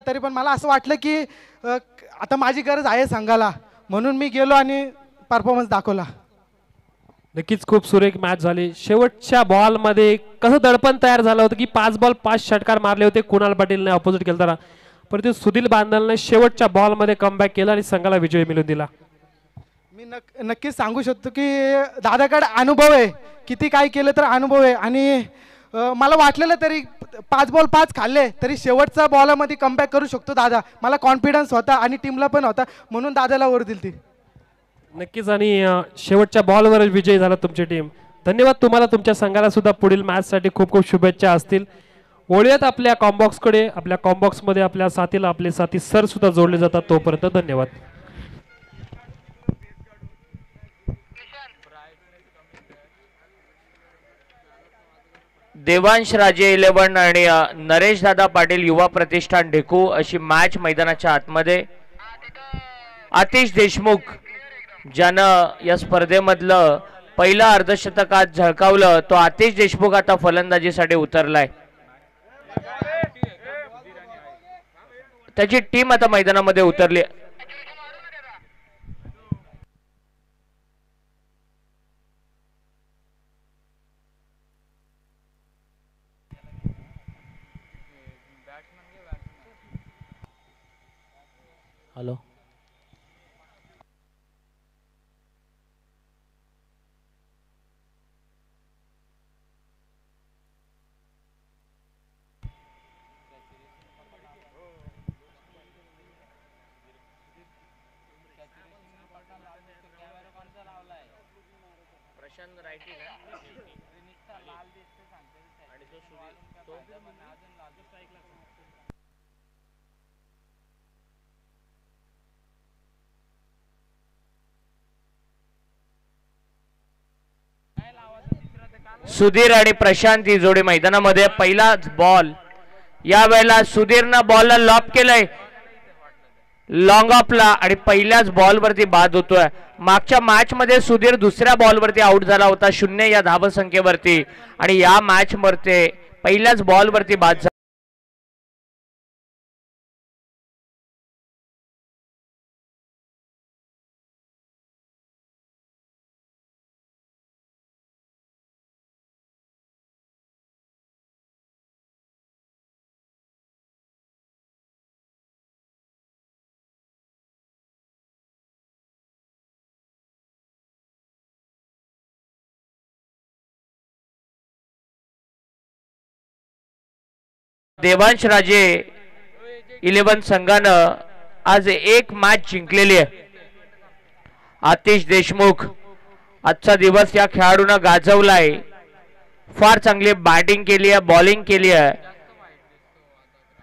तरी पण मला असं वाटलं की आता माझी गरज आहे संघाला, म्हणून मी गेलो आणि परफॉर्मन्स दाखवला. नक्कीच खूप सुरेख मॅच झाली. शेवटच्या बॉलमध्ये कसं दडपण तयार झालं होतं की 5 बॉल 5 षटकार मारले होते कुणाल पाटीलने ऑपोजिट केलताना, परंतु सुधीर बांदलने शेवटच्या बॉलमध्ये कमबॅक केला आणि संघाला विजय मिळवून दिला. मी नक्कीच सांगू शकतो की दादाकडे अनुभव आहे, किती काय केलं तर अनुभव आहे. आणि मला वाटलेलं तरी 5 बॉल 5 खाल्ले तरी शेवटच्या बॉलमध्ये कमबॅक करू शकतो दादा. मला कॉन्फिडन्स होता आणि टीमला पण होता, म्हणून दादाला वर दिली ती. नक्कीच आणि शेवटच्या बॉलवर विजयी झाला तुमची टीम. धन्यवाद तुम्हाला. तुमच्या संघाला सुद्धा पुढील मॅचसाठी खूप खूप शुभेच्छा असतील. वळूयात आपल्या कॉम्बॉक्सकडे. आपल्या कॉम्बॉक्समध्ये आपल्या साथीला आपले साथी सर सुद्धा जोडले जातात. तोपर्यंत धन्यवाद. देवांश राजे 11 आणि नरेश दादा पाटील युवा प्रतिष्ठान ढेकू अशी मॅच मैदानाच्या आतमध्ये. आतिश देशमुख ज्यानं या स्पर्धेमधलं पहिलं अर्धशतक आज झळकावलं, तो आतिश देशमुख आता फलंदाजीसाठी उतरलाय. त्याची टीम आता मैदानामध्ये उतरली. हॅलो प्रशांत रायटी सुधीर आणि प्रशांत ही जोडी मैदानामध्ये. पहिलाच बॉल यावेळेला सुधीरनं बॉलला लॉप केलंय लॉंग ऑफला आणि पहिल्याच बॉल वरती बाद होतोय. मागच्या मॅच मध्ये सुधीर दुसऱ्या बॉल वरती आउट झाला होता 0 या धाव संख्येवरती आणि या मॅच मध्ये पहिल्याच बॉल वरती बाद झाला. देवांश राजे 11 संघानं आज एक मॅच जिंकलेली आहे. आतिश देशमुख आजचा दिवस या खेळाडूंना गाजवलाय. फार चांगली बॅटिंग केली आहे, बॉलिंग केली आहे.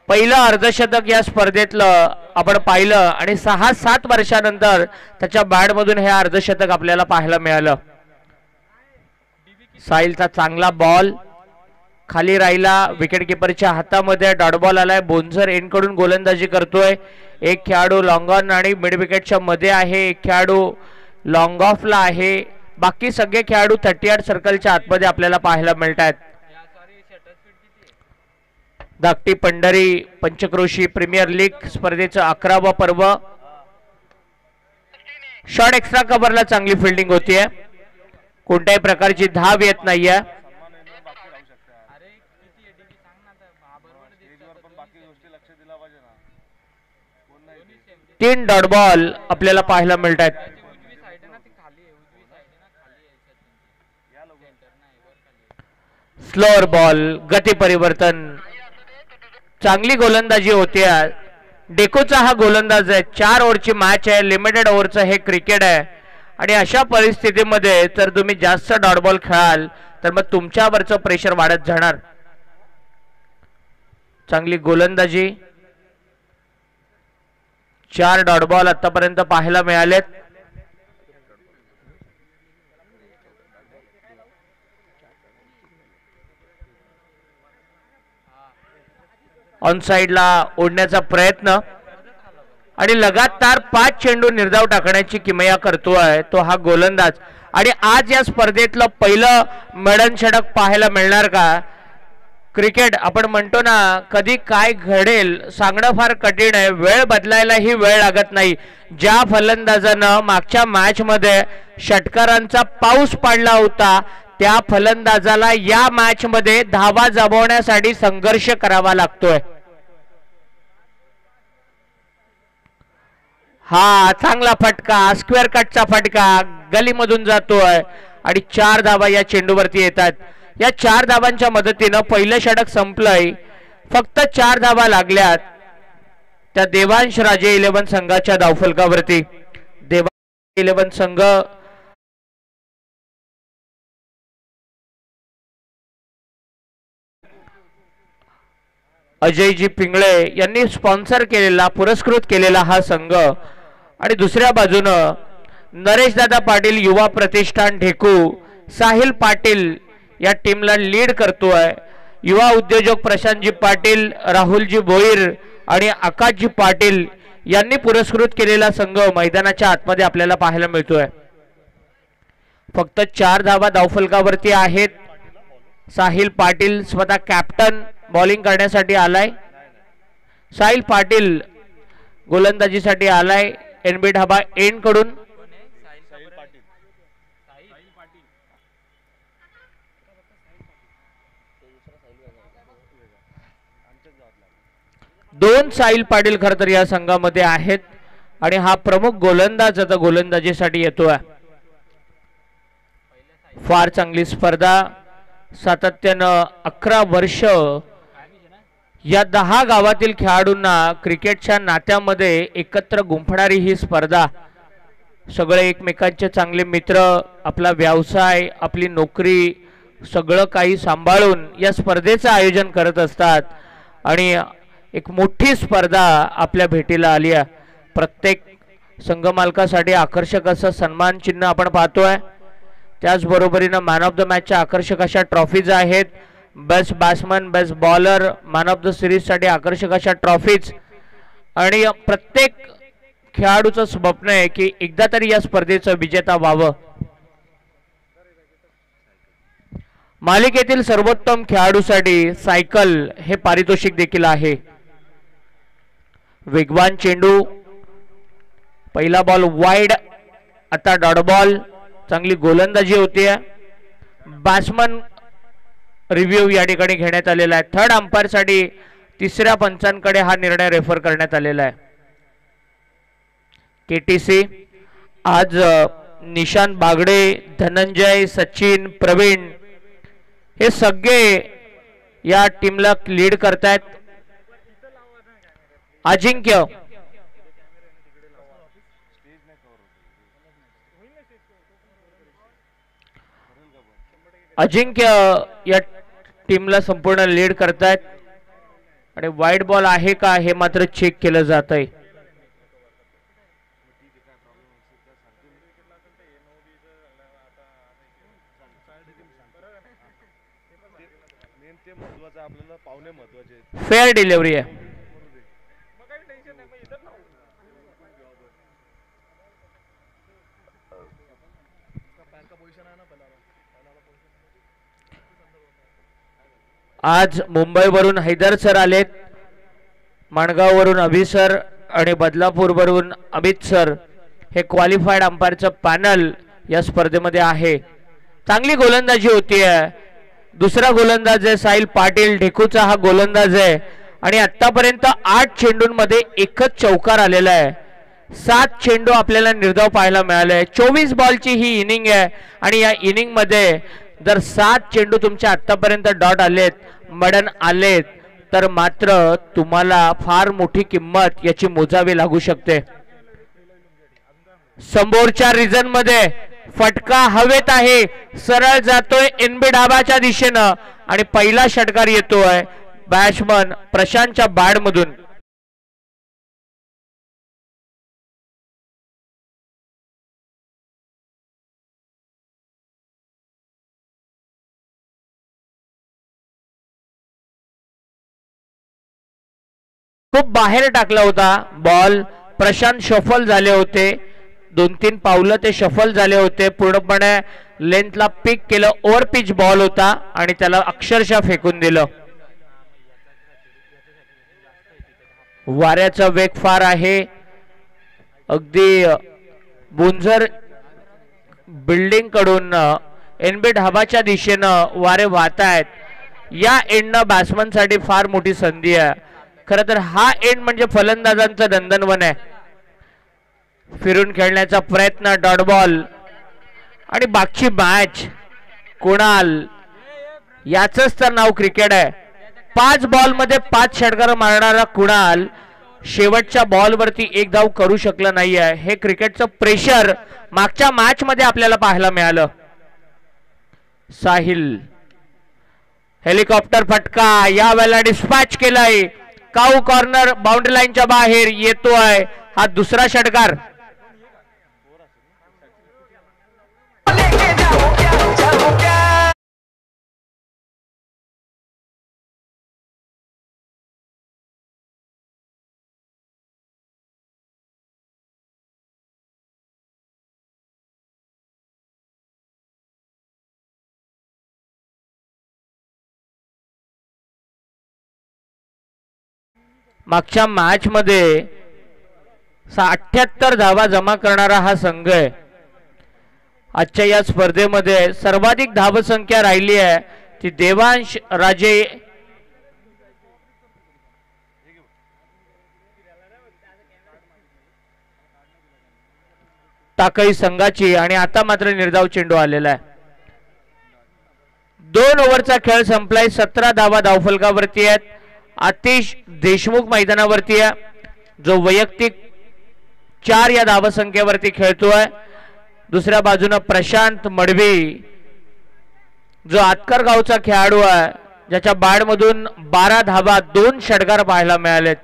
पहिलं अर्धशतक या स्पर्धेतलं आपण पाहिलं आणि 6-7 वर्षानंतर त्याच्या बॅटमधून हे अर्धशतक आपल्याला पाहायला मिळालं. साहिलचा चांगला बॉल खाली राहिला, विकेट किपरच्या हातामध्ये डॉट बॉल आलाय. बोन्झर एंड कडून गोलंदाजी करतोय. एक खेळाडू लॉंग ऑन आणि मिड विकेटच्या मध्ये आहे, एक खेळाडू लॉंग ऑफला आहे. बाकी सगळे खेळाडू 38 सर्कलच्या आतमध्ये आपल्याला पाहायला मिळतात. धाकटी पंढरी पंचक्रोशी प्रीमियर लीग स्पर्धेचं 11वं पर्व. शॉर्ट एक्स्ट्रा कव्हरला चांगली फिल्डिंग होतीये, कोणत्याही प्रकारची धाव येत नाहीये. 3 डॉट बॉल आपल्याला पाहायला मिळतात. स्लोअर बॉल, गती परिवर्तन, चांगली गोलंदाजी होते. डेकोचा हा गोलंदाज आहे. 4 ओव्हरची मॅच आहे, लिमिटेड ओव्हरचं हे क्रिकेट आहे आणि अशा परिस्थितीमध्ये जर तुम्ही जास्त डॉट बॉल खेळाल तर मग तुमच्यावरचं प्रेशर वाढत जाणार. चांगली गोलंदाजी, 4 डॉट बॉल आतापर्यंत पाहायला मिळालेत. ऑन साइडला ओढण्याचा प्रयत्न आणि लगातार 5 चेंडू निर्धाव टाकण्याची किमया करतोय तो हा गोलंदाज. आणि आज या स्पर्धेतलं पहिलं मेडन षटक पाहायला मिळणार का? क्रिकेट आपण म्हणतो ना, कधी काय घडेल सांगणं फार कठीण आहे. वेळ बदलायलाही वेळ लागत नाही. ज्या फलंदाजानं मागच्या मॅच मध्ये षटकारांचा पाऊस पाडला होता, त्या फलंदाजाला या मॅच मध्ये धावा जमवण्यासाठी संघर्ष करावा लागतोय. हा चांगला फटका, स्क्वेअर कटचा फटका गलीमधून जातोय आणि 4 धावा या चेंडूवरती येतात. या 4 धावांच्या मदतीनं पहिलं षटक संपलंय. फक्त 4 धावा लागल्यात त्या देवांश राजे 11 संघाच्या धावफलकावरती. देवांश 11 संघ अजयजी पिंगळे यांनी स्पॉन्सर केलेला, पुरस्कृत केलेला हा संघ. आणि दुसऱ्या बाजूनं नरेशदादा पाटील युवा प्रतिष्ठान ढेकू, साहिल पाटील या टीमला लीड करतोय. युवा उद्योजक प्रशांतजी पाटील, राहुलजी भोईर आणि आकाशजी पाटील यांनी पुरस्कृत केलेला संघ मैदानाच्या आतमध्ये आपल्याला पाहायला मिळतोय. फक्त 4 धावा धावफलकावरती आहेत. साहिल पाटील स्वतः कॅप्टन बॉलिंग करण्यासाठी आलाय. साहिल पाटील गोलंदाजीसाठी आलाय. एनबी ढाबा एंड कडून दोन साहिल पाटील खरं तर या संघामध्ये आहेत आणि हा प्रमुख गोलंदाज आता गोलंदाजीसाठी येतोय. फार चांगली स्पर्धा. सातत्यानं 11 वर्ष या 10 गावातील खेळाडूंना क्रिकेटच्या नात्यामध्ये एकत्र गुंफणारी ही स्पर्धा. सगळे एकमेकांचे चांगले मित्र, आपला व्यवसाय, आपली नोकरी सगळं काही सांभाळून या स्पर्धेचं आयोजन करत असतात आणि एक मोठी स्पर्धा आपल्या भेटीला आली आहे. प्रत्येक संघमालकासाठी आकर्षक असं सन्मान चिन्ह आपण पाहतोय. त्याचबरोबरीनं मॅन ऑफ द मॅचच्या आकर्षक अशा ट्रॉफीज आहेत. Best batsman, best bowler, man of the series साठी आकर्षक अशा ट्रॉफीज. आणि प्रत्येक खेळाडूचं स्वप्न आहे की एकदा तरी या स्पर्धेचं विजेता व्हावं. मालिकेतील सर्वोत्तम खेळाडूसाठी सायकल हे पारितोषिक देखील आहे. वेगवान चेंडू, पहिला बॉल वाईड, आता डॉट बॉल. चांगली गोलंदाजी होतीये. बॅट्समन रिव्ह्यू या ठिकाणी घेण्यात आलेला आहे. थर्ड अंपायर साठी 3ऱ्या पंचांकडे हा निर्णय रेफर करण्यात आलेला आहे. केटीसी आज निशांत बागडे, धनंजय, सचिन, प्रवीण हे सगळे या टीमला लीड करतायत. अजिंक्य या टीमला संपूर्ण लीड करतायत आणि वाईड बॉल आहे का हे मात्र चेक केलं जात आहे. फेअर डिलिव्हरी आहे. आज मुंबईवरून हैदर सर आलेत, माणगाववरून अभि सर आणि बदलापूरवरून अमित सर हे क्वालिफाईड अंपायरचं पॅनल या स्पर्धेमध्ये आहे. चांगली गोलंदाजी होतीये. दुसरा गोलंदाज आहे साहिल पाटील, ढेकूचा हा गोलंदाज आहे आणि आतापर्यंत 8 चेंडूंमध्ये एकच चौकार आलेला आहे. 7 चेंडू आपल्याला निर्धाव पाहायला मिळाले. 24 बॉलची ही इनिंग आहे आणि या इनिंग मध्ये जर 7 चेंडू तुमच्या आतापर्यंत डॉट आलेत, मडन आलेत, तर मात्र तुम्हाला फार मोठी किंमत याची मोजावी लागू शकते. समोरच्या रिजन मध्ये फटका हवेत आहे, सरळ जातोय एनबी ढाबाच्या दिशेनं आणि पहिला षटकार येतोय बॅट्समन प्रशांतच्या बॅट मधून. खूप बाहेर टाकला होता बॉल. प्रशांत शफल झाले होते, 2-3 पावलं ते शफल झाले होते. पूर्णपणे लेंथला पिक केलं. ओव्हर पिच बॉल होता आणि त्याला अक्षरशः फेकून दिलं. वाऱ्याचा वेग फार आहे. अगदी बुंजर बिल्डिंग कडून एनबी ढाबाच्या दिशेनं वारे वाहत आहेत. या एंडनं बॅट्समन साठी फार मोठी संधी आहे. खरं तर हा एंड म्हणजे फलंदाजांचं नंदनवन आहे. फिरून खेळण्याचा प्रयत्न, डॉट बॉल आणि बागची मॅच. कुणाल याचंच तर नाव क्रिकेट आहे. 5 बॉल मध्ये 5 षटकार मारणारा कुणाल शेवटच्या बॉलवरती एक धाव करू शकला नाहीये. हे क्रिकेटचं प्रेशर मागच्या मॅच मध्ये आपल्याला पाहायला मिळालं. साहिल हेलिकॉप्टर फटका या वेळेला डिस्पॅच केलाय. काऊ कॉर्नर बाउंड्री लाईनच्या बाहेर येतोय. हा दुसरा षटकार. मागच्या मॅच मध्ये 78 धावा जमा करणारा हा संघ आहे. आजच्या या स्पर्धेमध्ये सर्वाधिक धावसंख्या राहिली आहे ती देवांश राजे टाकळी संघाची. आणि आता मात्र निर्धाव चेंडू आलेला आहे. 2 ओव्हरचा खेळ संपलाय. 17 धावा धावफलकावरती आहेत. आतिश देशमुख मैदानावरती आहे जो वैयक्तिक 4 या धावसंख्येवरती खेळतोय. दुसऱ्या बाजूने प्रशांत मडवी जो आतकर गावचा खेळाडू आहे ज्याच्या बॅटमधून 12 धावा 2 षटकार पाहायला मिळालेत.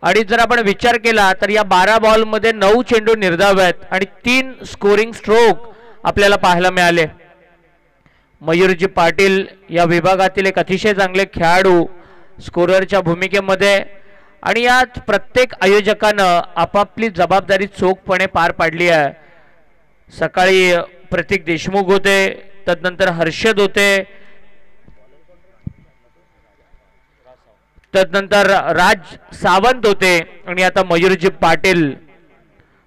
आणि जर आपण विचार केला तर या 12 बॉल मध्ये 9 चेंडू निर्धाव आहेत आणि 3 स्कोरिंग स्ट्रोक आपल्याला पाहायला मिळाले. मयूरजी पाटील या विभागातील एक अतिशय चांगले खेळाडू स्कोररच्या भूमिकेमध्ये. आणि यात प्रत्येक आयोजकानं आपापली जबाबदारी चोखपणे पार पाडली आहे. सकाळी प्रतीक देशमुख होते, तदनंतर हर्षद होते, तदनंतर राज सावंत होते आणि आता मयूरजी पाटील.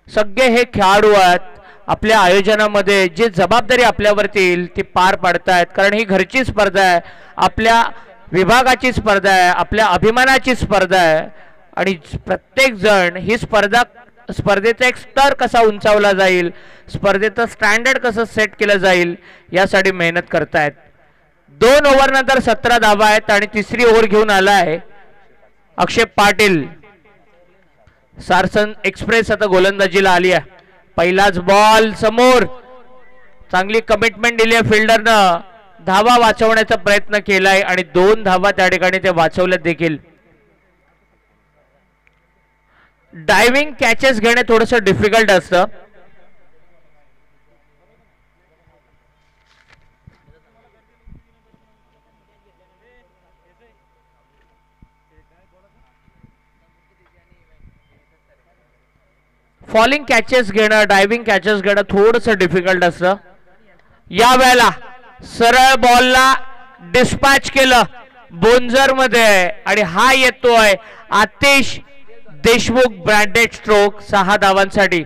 सगळे हे खेळाडू आहेत. आपल्या आयोजनामध्ये जी जबाबदारी आपल्यावरती येईल ती पार पाडतायत. कारण ही घरची स्पर्धा आहे, आपल्या विभागाची स्पर्धा आहे, आपल्या अभिमानाची स्पर्धा आहे. आणि प्रत्येक जण ही स्पर्धेचा एक स्तर कसा उंचावला जाईल, स्पर्धेचं स्टँडर्ड कसं सेट केलं जाईल यासाठी मेहनत करतायत. 2 ओव्हर नंतर 17 धावा आहेत आणि तिसरी ओव्हर घेऊन आला आहे अक्षय पाटील. सारसन एक्सप्रेस आता गोलंदाजीला आली आहे. पहिलाच बॉल समोर. चांगली कमिटमेंट दिली आहे फिल्डरनं. धावा वाचवण्याचा प्रयत्न केलाय आणि 2 धावा त्या ठिकाणी ते वाचवल्यात देखील. डायव्हिंग कॅचेस घेणे थोडंसं डिफिकल्ट असतं. फॉलिंग कॅचेस घेणं, डायव्हिंग कॅचेस घेणं थोडंसं डिफिकल्ट असतं. या वेळेला सरळ बॉलला डिस्पॅच केलं बोंजर मध्ये आणि हा येतोय आतिश देशमुख ब्रँडेड स्ट्रोक 6 धावांसाठी.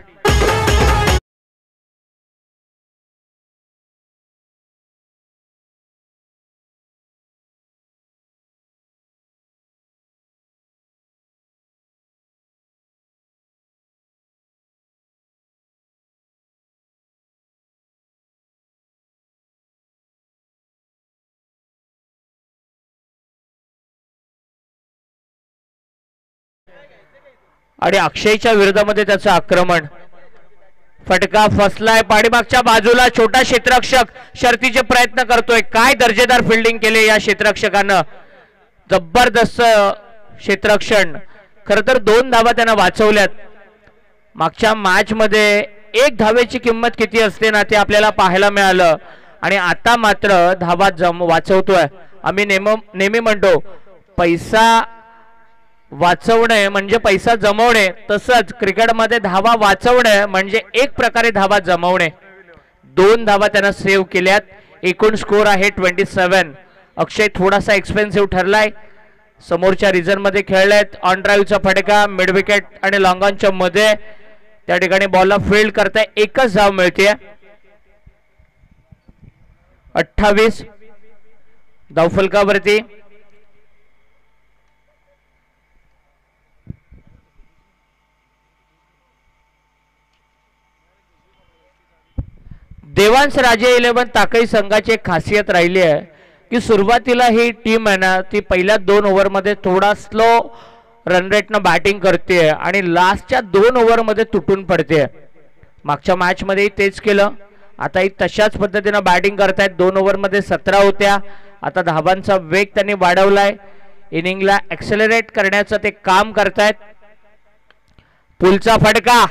आणि अक्षयच्या विरोधामध्ये त्याचं आक्रमण. फटका फसलाय पाठीमागच्या बाजूला. छोटा क्षेत्ररक्षक शर्तीचे प्रयत्न करतोय. काय दर्जेदार फिल्डिंग केले या क्षेत्ररक्षकानं. जबरदस्त क्षेत्ररक्षण. खरं तर 2 धावा त्यानं वाचवल्यात. मागच्या मॅच मध्ये 1 धावेची किंमत किती असते ना ते आपल्याला पाहायला मिळालं. आणि आता मात्र धावा वाचवतोय. आम्ही नेहमी म्हणतो पैसा वाचवणे म्हणजे पैसा जमवणे, तसंच क्रिकेटमध्ये धावा वाचवणे म्हणजे एक प्रकारे धावा जमवणे. 2 धावा त्यानं सेव्ह केल्यात. एकूण स्कोर आहे 27. अक्षय थोडासा एक्सपेन्सिव्ह ठरलाय. समोरच्या रिझन मध्ये खेळलेत. ऑन ड्राईव्हचा फटका मिड विकेट आणि लॉंग ऑनच्या मध्ये त्या ठिकाणी बॉलला फील्ड करताय. एकच धाव मिळते. 28 धावफलकावरती. देवांश राजे 11 ताकई संघाची एक खासियत राहिली आहे की सुरुवातीला ही टीम आहे ना ती पहिल्या 2 ओव्हरमध्ये थोडा स्लो रन रेटनं बॅटिंग करते आणि लास्टच्या 2 ओव्हरमध्ये तुटून पडते. मागच्या मॅचमध्येही तेच केलं. आताही तशाच पद्धतीनं बॅटिंग करतायत. 2 ओव्हरमध्ये 17 होत्या. आता धावांचा वेग त्यांनी वाढवलाय. इनिंगला ॲक्सेलरेट करण्याचं ते काम करतायत. पुलचा फटका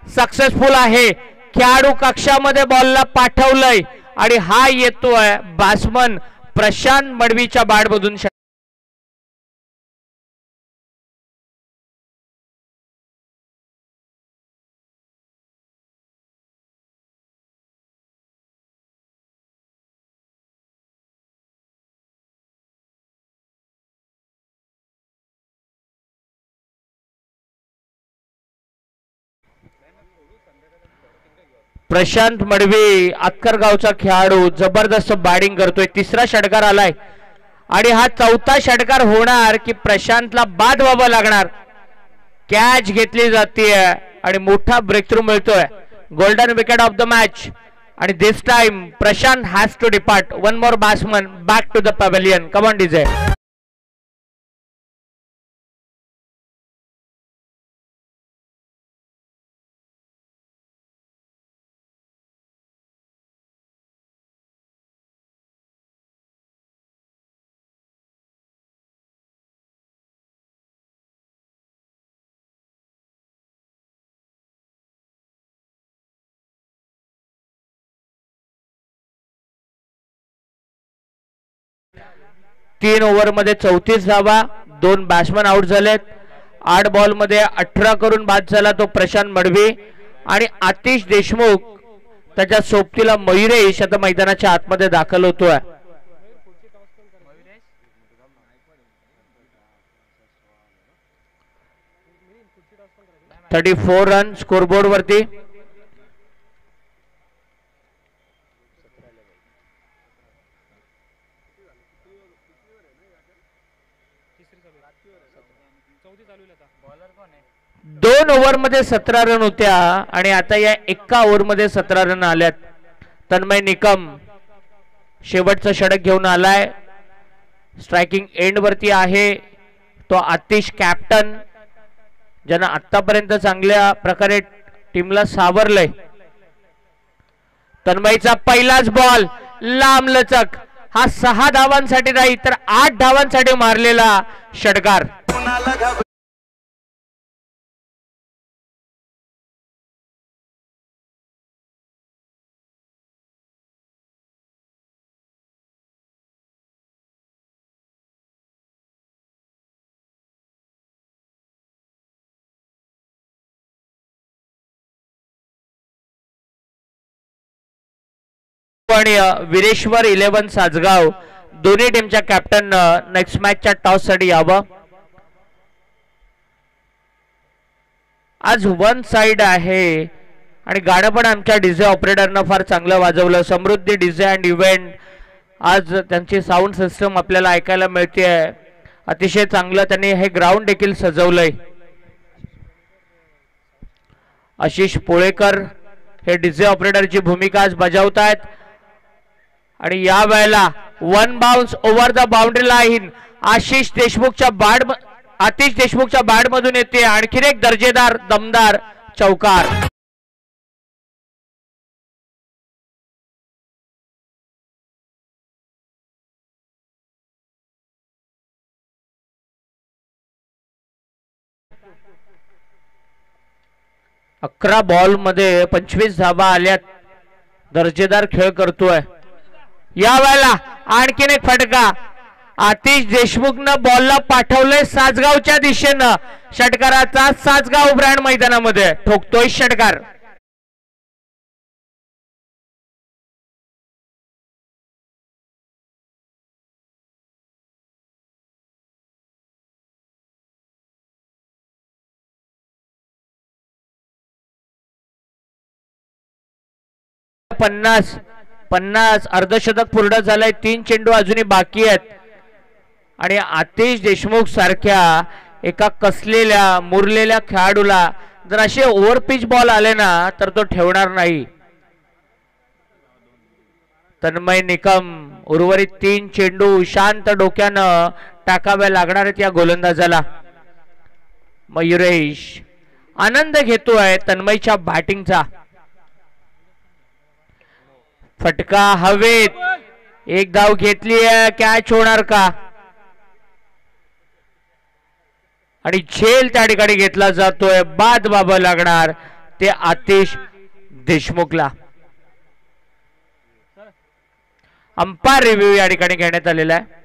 सक्सेसफुल आहे. खेळाडू कक्षामध्ये बॉलला पाठवलंय आणि हा येतोय बॅट्समन प्रशांत मडवीच्या बॅटमधून. प्रशांत मडवी अक्कर गावचा खेळाडू जबरदस्त बॅटिंग करतोय. 3रा षटकार आलाय आणि हा 4था षटकार होणार की प्रशांतला बाद व्हावं लागणार. कॅच घेतली जाते आणि मोठा ब्रेक थ्रू मिळतोय. Golden wicket of the match आणि this time Prashant has to depart. One more batsman back to the pavilion. Come on DJ. तीन ओव्हरमध्ये 34 धावा. 2 बॅट्समन आउट झालेत. 8 बॉलमध्ये 18 करून बाद झाला तो प्रशांत मडवी आणि आतिश देशमुख त्याच्या सोबतीला मयुरेश आता मैदानाच्या आतमध्ये दाखल होतोय. 34 रन स्कोरबोर्ड वरती. दोन ओव्हरमध्ये 17 रन होत्या आणि आता या एका ओव्हरमध्ये 17 रन आल्यात. तन्मय निकम शेवटचं षटक घेऊन आलाय. स्ट्रायकिंग एंड वरती आहे तो आतिश कॅप्टन ज्यानं आतापर्यंत चांगल्या प्रकारे टीमला सावरलंय. तन्मयचा पहिलाच बॉल लांब लचक. हा 6 धावांसाठी नाही तर 8 धावांसाठी मारलेला षटकार. 'विरेश्वर 11 साजगाव दोन्ही टीमच्या कॅप्टन नेक्स्ट मॅचच्या टॉस साठी यावं. आज 1 साइड आहे आणि गाणं पण आमच्या डीजे ऑपरेटरनं फार चांगलं वाजवलं. समृद्धी डीजे अँड इव्हेंट आज त्यांची साऊंड सिस्टम आपल्याला ऐकायला मिळते. अतिशय चांगलं त्यांनी हे ग्राउंड देखील सजवलंय. आशिष पोळेकर हे डीजे ऑपरेटरची भूमिका आज बजावतायत आणि या वेळेला 1 bounce over the boundary line Atish देशमुखच्या बॅट मधून येते. आणखीन एक दर्जेदार दमदार चौकार. अकरा बॉल मध्ये 25 धावा आल्यात. दर्जेदार खेळ करतोय. या वेळेला आणखीन एक फटका. आतिश देशमुखनं बॉलला पाठवलंय सासगावच्या दिशेनं. षटकाराचा सासगाव ब्रँड मैदानामध्ये ठोकतोय षटकार. 50 अर्धशतक पूर्ण झालंय. 3 चेंडू अजूनही बाकी आहेत आणि आतिश देशमुख सारख्या एका कसलेल्या मुरलेल्या खेळाडूला जर असे ओव्हरपिच बॉल आले ना तर तो ठेवणार नाही. तन्मय निकम उर्वरित 3 चेंडू शांत डोक्यानं टाकाव्या लागणार आहेत या गोलंदाजाला. मयुरेश आनंद घेतोय तन्मयच्या बॅटिंगचा. फटका हवेत, एक धाव घेतली आहे, कॅच होणार का? आणि झेल त्या ठिकाणी घेतला जातोय. बाद बाबा लागणार ते आतिश देशमुखला. अंपायर रिव्ह्यू या ठिकाणी घेण्यात आलेला आहे.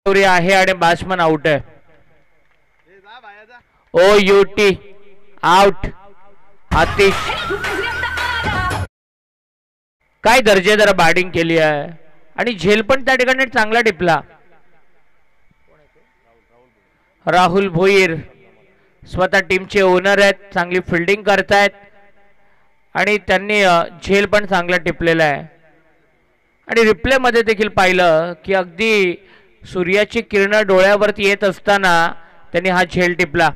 आहे आणि बॅट्समन आउट आहे. ओ युटी आउट. आतिश काय दर्जेदार बॅटिंग केली आहे आणि झेल पण त्या ठिकाणी चांगला टिपला. राहुल भोईर स्वतः टीमचे ओनर आहेत, चांगली फिल्डिंग करतायत आणि त्यांनी झेल पण चांगला टिपलेला आहे. आणि रिप्ले मध्ये देखील पाहिलं की अगदी सूर्याची किरण डोळ्यावरती येत असताना त्यांनी हा झेल टिपला.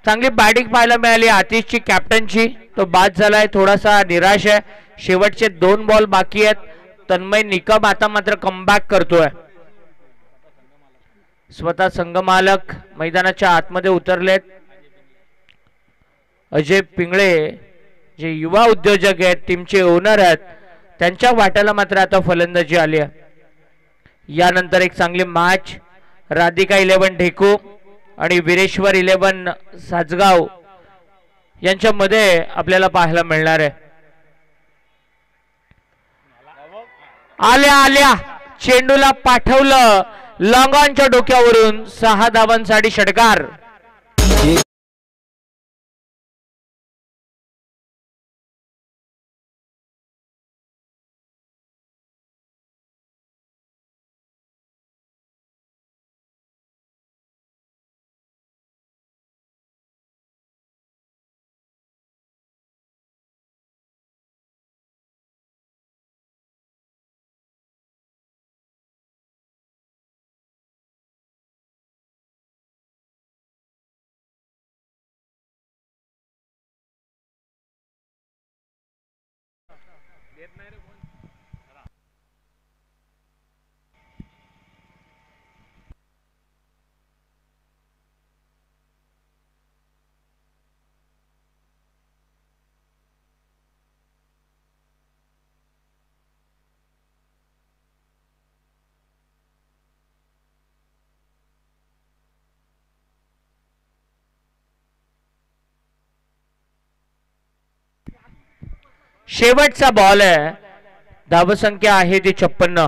चांगली बॅटिंग पाहायला मिळाली आतिशची, कॅप्टनची. तो बाद झालाय, थोडासा निराश आहे. शेवटचे 2 बॉल बाकी आहेत. तन्मय निकम आता मात्र कमबॅक करतोय. स्वतः संघमालक मैदानाच्या आतमध्ये उतरलेत. अजय पिंगळे जे युवा उद्योजक आहेत, टीमचे ओनर आहेत, त्यांच्या वाट्याला मात्र आता फलंदाजी आली आहे. यानंतर एक चांगली मॅच राधिका 11 ढेकू आणि वीरेश्वर 11 साजगाव यांच्यामध्ये आपल्याला पाहायला मिळणार आहे. आल्या चेंडूला पाठवलं लॉंग ऑनच्या डोक्यावरून. 6 धावांसाठी षटकार. शेवटचा बॉल आहे. धावसंख्या आहे ती 56.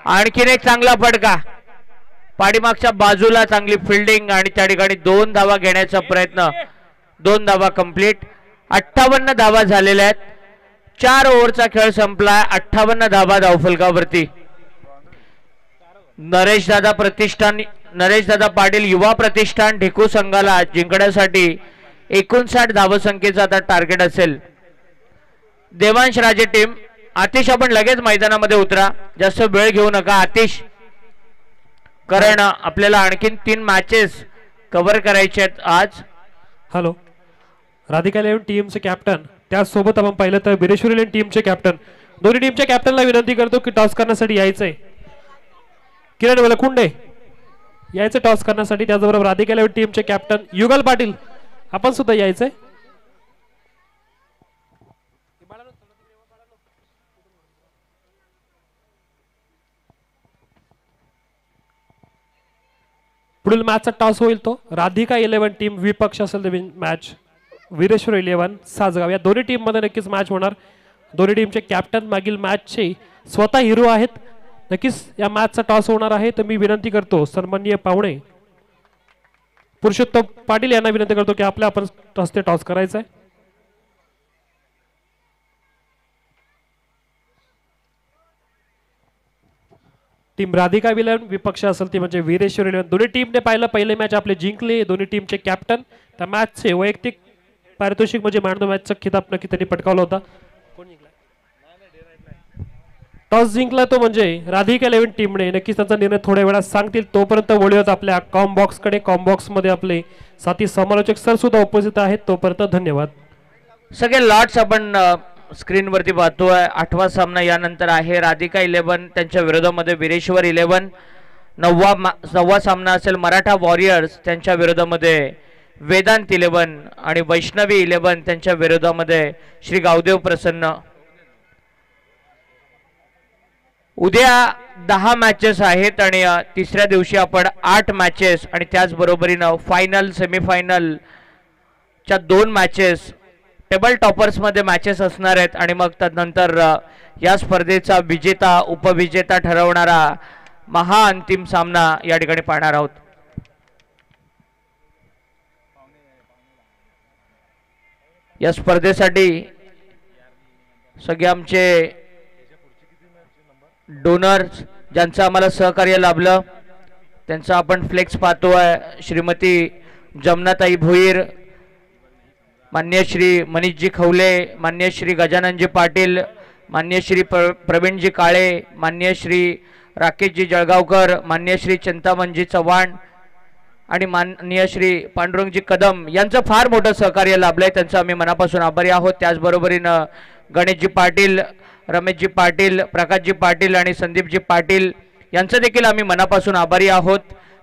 आणखीन एक चांगला फटका. पाठीमागच्या बाजूला चांगली फिल्डिंग आणि त्या ठिकाणी 2 धावा घेण्याचा प्रयत्न. 2 धावा कंप्लीट. 58 धावा झालेल्या आहेत. 4 ओव्हरचा खेळ संपलाय. 58 धावा धावफलकावरती. नरेश दादा पाटील युवा प्रतिष्ठान ढेकू संघाला जिंकण्यासाठी 59 धावसंख्येचा आता टार्गेट असेल. देवांश राजे टीम, आतिश आपण लगेच मैदानामध्ये उतरा, जास्त वेळ घेऊ नका आतिश, कारण आपल्याला आणखीन 3 मॅचेस कव्हर करायचे आहेत आज. हॅलो, राधिका 11 टीमचे कॅप्टन, त्याचसोबत आपण पाहिलं तर वीरेश्वर 11 टीमचे कॅप्टन, दोन्ही टीमच्या कॅप्टनला विनंती करतो की टॉस करण्यासाठी यायचंय. किरण वलकुंडे यायचं टॉस करण्यासाठी. त्याचबरोबर राधिका 11 टीमचे कॅप्टन युगल पाटील आपण सुद्धा यायचंय. पुढील मॅचचा टॉस होईल तो राधिका 11 टीम विपक्ष असेल ते मॅच वीरेश्वर 11 सासगाव. या दोन्ही टीम मध्ये नक्कीच मॅच होणार. दोन्ही टीमचे कॅप्टन मागील मॅचचे स्वतः हिरो आहेत. नक्कीच या मॅचचा टॉस होणार आहे. तर मी विनंती करतो सन्माननीय पाहुणे पुरुषोत्तम पाटील यांना विनंती करतो की आपल्या आपण टॉस करायचा आहे. टीम राधिका 11 विपक्ष असेल ती म्हणजे वीरेश्वर 11. दोन्ही टीमने पाहिलं पहिले मॅच आपले जिंकले. दोन्ही टीमचे कॅप्टन त्या मॅचचे वैयक्तिक पारितोषिक म्हणजे मॅन ऑफ द मॅचचा खिताब नक्की त्यांनी पटकावला होता. टॉस जिंकला तो म्हणजे राधिका 11 टीमने. नक्कीच त्यांचा निर्णय थोड्या वेळात सांगतील. तोपर्यंत वळूयात आपल्या कॉम्बॉक्स कडे. कॉम्बॉक्स मध्ये आपले साथी समालोचक सर सुद्धा उपस्थित आहेत. तोपर्यंत धन्यवाद. सगळे लॉट्स आपण स्क्रीन वरती पाहतोय. 8वा सामना यानंतर आहे राधिका 11 त्यांच्या विरोधामध्ये वीरेश्वर 11. 9वा सामना असेल मराठा वॉरियर्स त्यांच्या विरोधामध्ये वेदांत 11 आणि वैष्णवी 11 त्यांच्या विरोधामध्ये श्री गावदेव प्रसन्न. उद्या 10 मॅचेस आहेत आणि तिसऱ्या दिवशी आपण 8 मॅचेस आणि त्याचबरोबरीनं फायनल सेमीफायनल च्या 2 मॅचेस टेबल टॉपर्स मध्ये मॅचेस असणार आहेत. आणि मग त्यानंतर या स्पर्धेचा विजेता उपविजेता ठरवणारा महाअंतिम सामना या ठिकाणी पाहणार आहोत. या स्पर्धेसाठी सगळे आमचे डोनर्स ज्यांचं आम्हाला सहकार्य लाभलं त्यांचा आपण फ्लेक्स पाहतोय. श्रीमती जमनाताई भोईर, मान्य श्री मनीषजी खवले, मान्य श्री गजाननजी पाटील, मान्य श्री प्रवीणजी काळे, मान्य श्री राकेशजी जळगावकर, मान्य श्री चिंतामणजी चव्हाण आणि माननीय श्री पांडुरंगजी कदम यांचं फार मोठं सहकार्य लाभलंय. त्यांचं आम्ही मनापासून आभारी आहोत. त्याचबरोबरीनं गणेशजी पाटील, रमेशजी पाटील, प्रकाशजी पाटील आणि संदीपजी पाटील यांचं देखील आम्ही मनापासून आभारी आहोत.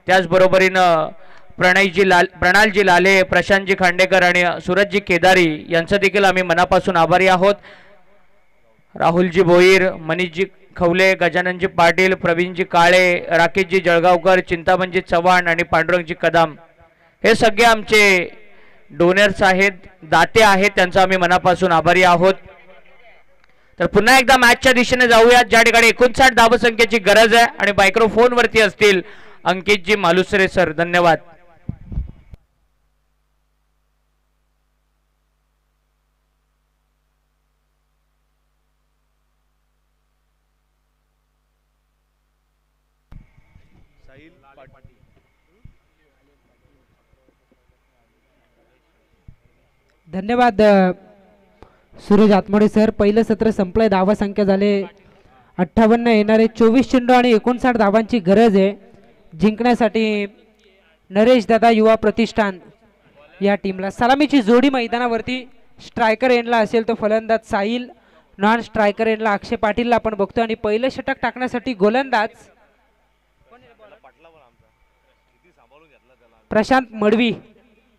त्याचबरोबरीनं प्रणालजी लाले, प्रशांतजी खांडेकर आणि सूरजजी केदारी यांचं देखील आम्ही मनापासून आभारी आहोत. राहुलजी भोईर, मनीषजी खवले, गजाननजी पाटील, प्रवीणजी काळे, राकेशजी जळगावकर, चिंतामणजी चव्हाण आणि पांडुरंगजी कदम हे सगळे आमचे डोनर्स आहेत, दाते आहेत. त्यांचं आम्ही मनापासून आभारी आहोत. तर पुन्हा एकदा मॅचच्या दिशेने जाऊयात ज्या ठिकाणी 59 धावसंख्येची गरज आहे. आणि मायक्रोफोन वरती असतील अंकितजी मालुसरे सर. धन्यवाद. धन्यवाद सूरज आत्मोडे सर. पहिलं सत्र संपलंय. धावा संख्या झाले 58. येणारे 24 चेंडू आणि 59 धावांची गरज आहे जिंकण्यासाठी. नरेश दादा युवा प्रतिष्ठान या टीमला. सलामीची जोडी मैदानावरती. स्ट्रायकर एंडला असेल तो फलंदाज साहिल, नॉन स्ट्रायकर एंडला अक्षय पाटीलला आपण बघतो. आणि पहिलं षटक टाकण्यासाठी गोलंदाज प्रशांत मडवी,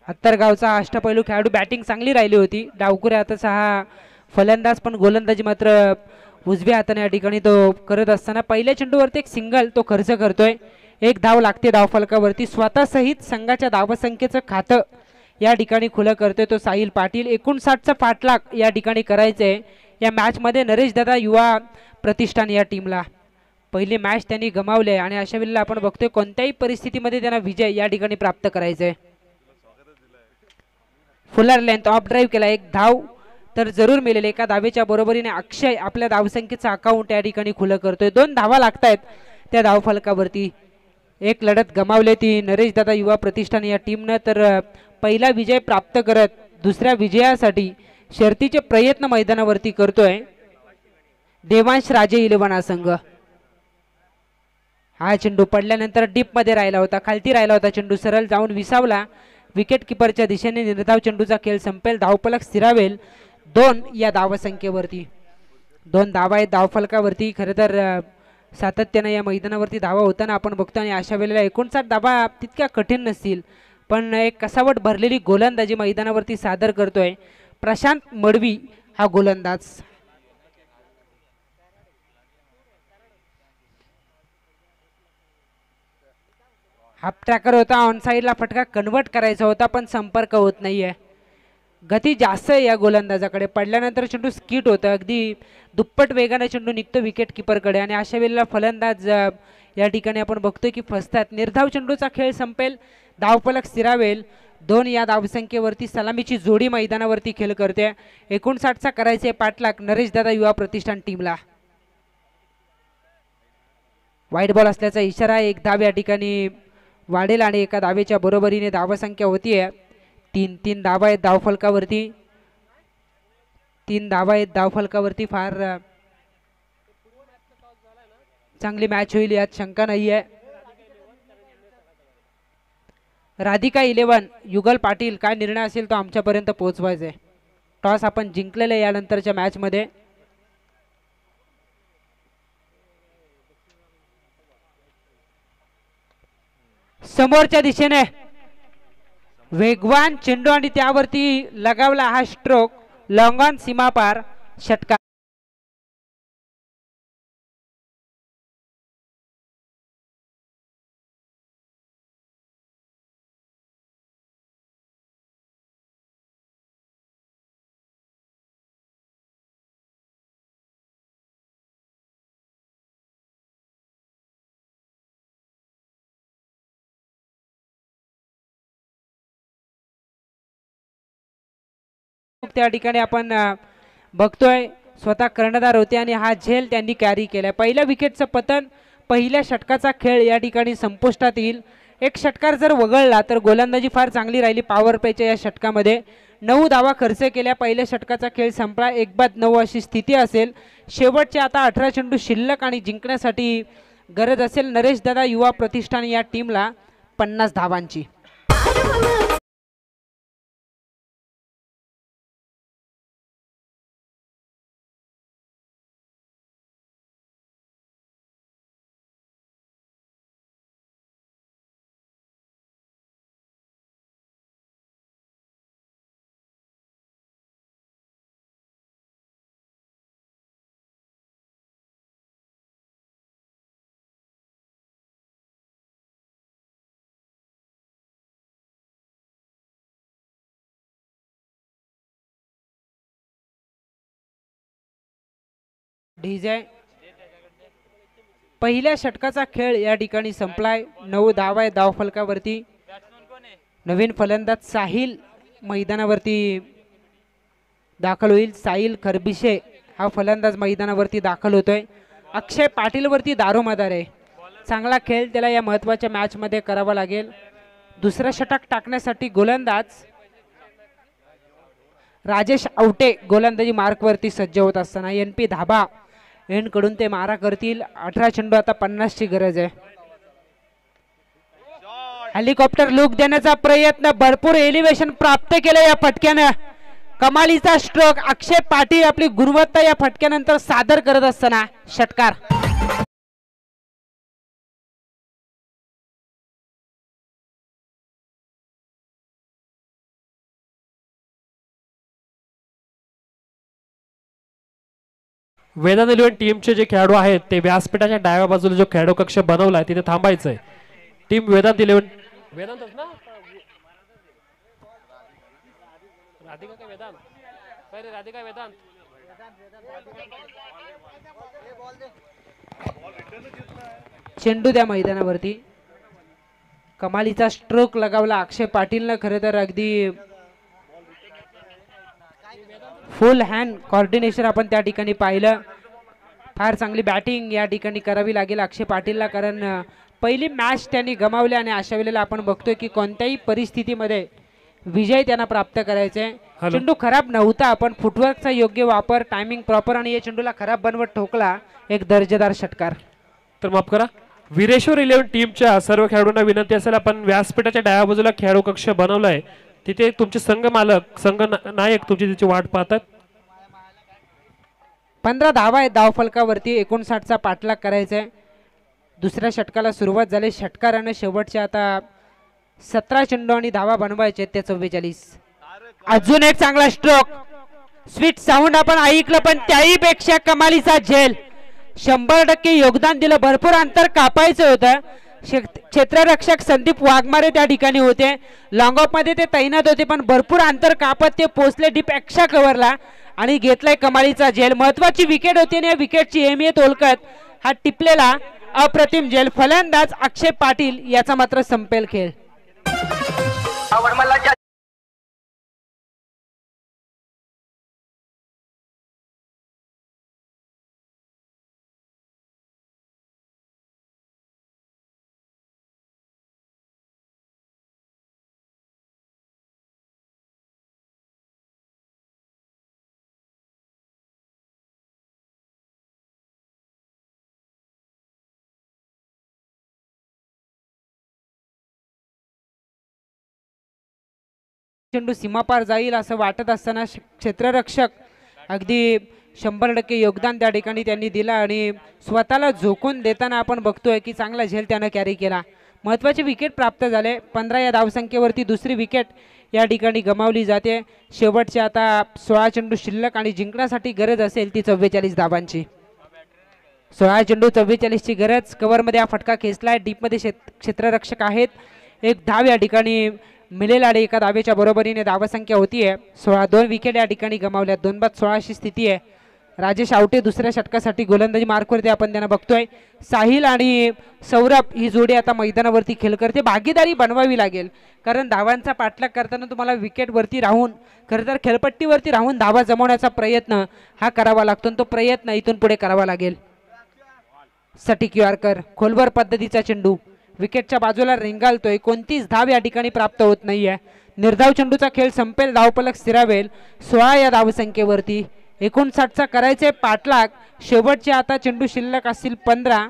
हत्तरगावचा अष्टपैलू खेळाडू. बॅटिंग चांगली राहिली होती. डावकुऱ्या हाताचा हा फलंदाज, पण गोलंदाजी मात्र उजव्या हाताने या ठिकाणी तो करत असताना पहिल्या चेंडूवरती एक सिंगल तो खर्च करतोय. 1 धाव लागते धावफलकावरती. स्वतः सहित संघाच्या धावसंख्येचं खातं या ठिकाणी खुलं करतोय तो साहिल पाटील. 59चा पाठलाग या ठिकाणी करायचंय या मॅच मध्ये नरेश दादा युवा प्रतिष्ठान या टीमला. पहिली मॅच त्यांनी गमावले आणि अशा वेळेला आपण बघतोय कोणत्याही परिस्थितीमध्ये त्यांना विजय या ठिकाणी प्राप्त करायचंय. फुलर लेंथ ऑफ ड्राईव्ह केला. 1 धाव तर जरूर मिळेल. एका धावेच्या बरोबरीने अक्षय आपल्या धावसंख्येचं अकाउंट या ठिकाणी खुलं करतोय. 2 धावा लागतायत त्या धावफलकावरती. 1 लढत गमावली ती नरेश दादा युवा प्रतिष्ठान या टीमनं. तर पहिला विजय प्राप्त करत दुसऱ्या विजयासाठी शर्तीचे प्रयत्न मैदानावरती करतोय देवांश राजे 11 संघ. हा चेंडू पडल्यानंतर डीप मध्ये राहिला होता, खालती राहिला होता. चेंडू सरळ जाऊन विसावला. विकेट किपरच्या दिशेने निर्धाव चेंडूचा खेळ संपेल. धावफलक स्थिरावेल 2 या धावसंख्येवरती. 2 धावा आहेत धावफलकावरती. खरं तर सातत्याने या मैदानावरती धावा होताना आपण बघतो आणि अशा वेळेला 59 धावा तितक्या कठीण नसतील, पण एक कसावट भरलेली गोलंदाजी मैदानावरती सादर करतोय प्रशांत मडवी हा गोलंदाज. हाफ ट्रॅकर होता, ऑन साईडला फटका कन्वर्ट करायचा होता पण संपर्क होत नाहीये. गती जास्त आहे या गोलंदाजाकडे. पडल्यानंतर चेंडू स्किट होतं, अगदी दुप्पट वेगाने चेंडू निघतो विकेट किपरकडे आणि अशा वेळेला फलंदाज या ठिकाणी आपण बघतोय की फसतात. निर्धाव चेंडूचा खेळ संपेल, धावफलक स्थिरावेल. 2 या धावसंख्येवरती सलामीची जोडी मैदानावरती खेळ करते. 59चा करायचे पाठलाग नरेश दादा युवा प्रतिष्ठान टीमला. वाईट बॉल असल्याचा इशारा. एक धाव या ठिकाणी वाढेल आणि एका धावेच्या बरोबरीने धावसंख्या होतीये 3 धावा आहेत धावफलकावरती. 3 धावा आहेत धावफलकावरती. फार चांगली मॅच होईल यात शंका नाहीये. राधिका 11 युगल पाटील, काय निर्णय असेल तो आमच्यापर्यंत पोहोचवायचा आहे. टॉस आपण जिंकलेले यानंतरच्या मॅच मध्ये. समोरच्या दिशेने वेगवान चेंडू आणि त्यावरती लगावला हा स्ट्रोक. लॉंग ऑन सीमापार षटकार. त्या ठिकाणी आपण बघतोय स्वतः कर्णधार होते आणि हा झेल त्यांनी कॅरी केलाय. पहिल्या विकेटचं पतन, पहिल्या षटकाचा खेळ या ठिकाणी संपुष्टात येईल. एक षटकार जर वगळला तर गोलंदाजी फार चांगली राहिली पॉवर प्लेच्या या षटकामध्ये. 9 धावा खर्च केल्या. पहिल्या षटकाचा खेळ संपला. 1-9 अशी स्थिती असेल. शेवटचे आता 18 चेंडू शिल्लक आणि जिंकण्यासाठी गरज असेल नरेश दादा युवा प्रतिष्ठान या टीमला 50 धावांची. ढिजे पहिल्या षटकाचा खेळ या ठिकाणी संपलाय. 9 धावा आहे धावफलकावरती. नवीन फलंदाज साहिल मैदानावरती दाखल होईल. साहिल खरबिशे हा फलंदाज मैदानावरती दाखल होतोय. अक्षय पाटील वरती दारोमदार आहे. चांगला खेळ त्याला या महत्वाच्या मॅच मध्ये करावा लागेल. दुसरा षटक टाकण्यासाठी गोलंदाज राजेश आवटे गोलंदाजी मार्क वरती सज्ज होत असताना NP धाबा एंड कडून ते मारा करतील. 18 चेंडू, आता 50 ची गरज आहे. हेलिकॉप्टर लुक देण्याचा प्रयत्न, भरपूर एलिव्हेशन प्राप्त केलं या फटक्यानं. कमालीचा स्ट्रोक. अक्षय पाटील आपली गुणवत्ता या फटक्यानंतर सादर करत असताना षटकार. वेदांत 11 टीमचे जे खेळाडू आहेत ते व्यासपीठाच्या डाव्या बाजूला जो खेळाडू कक्ष बनवलाय तिथे थांबायचंय. टीम वेदांत 11 वेदांतच ना राधिका काय वेदांत काय रे राधिका वेदांत चेंडू त्या मैदानावरती. कमालीचा स्ट्रोक लगावला अक्षय पाटीलनं. खरं तर अगदी फुल हँड कॉर्डिनेशन आपण त्या ठिकाणी पाहिलं. फार चांगली बॅटिंग या ठिकाणी करावी लागेल अक्षय पाटीलला, कारण पहिली मॅच त्यांनी गमावली आणि अशा वेळेला आपण बघतोय की कोणत्याही परिस्थितीमध्ये विजय त्यांना प्राप्त करायचे. चेंडू खराब नव्हता, पण फुटवर्कचा योग्य वापर, टायमिंग प्रॉपर आणि या चेंडूला खराब बनवत ठोकला. एक दर्जेदार षटकार. तर माफ करा, वीरेश्वर 11 टीमच्या सर्व खेळाडूंना विनंती असेल आपण व्यासपीठाच्या डाव्या बाजूला खेळाडू कक्ष बनवलाय तिथे तुमचे संघ मालक संघ नायक तुमची तिची वाट पाहतात. 15 धावा आहेत धावफलकावरती. 59चा पाठलाग करायचा आहे. दुसऱ्या षटकाला सुरुवात झाली. षटकारानं शेवटच्या आता 17 चेंडू आणि धावा बनवायचे ते 44. अजून एक चांगला स्ट्रोक, स्वीट साऊंड आपण ऐकलं, पण त्याही पेक्षा कमालीचा झेल. 100% योगदान दिलं, भरपूर अंतर कापायचं होतं. क्षेत्ररक्षक संदीप वाघमारे त्या ठिकाणी होते, लॉंग ऑफ मध्ये ते तैनात होते, पण भरपूर अंतर कापत ते पोचले डीप एक्स्ट्रा कव्हरला आणि घेतलाय कमालीचा झेल. महत्वाची विकेट होती आणि या विकेटची अहमियत ओळखत हा टिपलेला अप्रतिम झेल. फलंदाज अक्षय पाटील याचा मात्र संपेल खेळ. चेंडू सीमापार जाईल असं वाटत असताना क्षेत्ररक्षक अगदी 100% योगदान त्या ठिकाणी त्यांनी दिलं आणि स्वतःला झोकून देताना आपण बघतोय की चांगला झेल त्यानं कॅरी केला. महत्त्वाचे विकेट प्राप्त झाले. 15 या धावसंख्येवरती दुसरी विकेट या ठिकाणी गमावली जाते. शेवटचे आता 16 चेंडू शिल्लक आणि जिंकण्यासाठी गरज असेल ती 44 धावांची. 16 चेंडू 44 ची गरज. कव्हरमध्ये हा फटका खेचलाय, डीपमध्ये क्षेत्ररक्षक आहेत. एक धाव या ठिकाणी मिळेल आणि एका धावेच्या बरोबरीने धावसंख्या होतीये 16. 2 विकेट या ठिकाणी गमावल्या. 2-16 ची स्थिती आहे. राजेश आवटे दुसऱ्या षटकासाठी गोलंदाजी मार्कवरती आपण त्यांना बघतोय. साहिल आणि सौरभ ही जोडी आता मैदानावरती खेळ करते. भागीदारी बनवावी लागेल, कारण धावांचा पाठलाग करताना तुम्हाला विकेटवरती राहून खरं तर खेळपट्टीवरती राहून धावा जमवण्याचा प्रयत्न हा करावा लागतो. तो प्रयत्न इथून पुढे करावा लागेल. सटीक यॉर्कर, खोलवर पद्धतीचा चेंडू विकेटच्या बाजूला रेंगाळतोय. कोणतीच धाव या ठिकाणी प्राप्त होत नाहीये. निर्धाव चेंडूचा खेळ संपेल, धावफलक स्थिरावेल 16 या धावसंख्येवरती. 59चा करायचे पाठलाग. शेवटचे आता चेंडू शिल्लक असतील 15,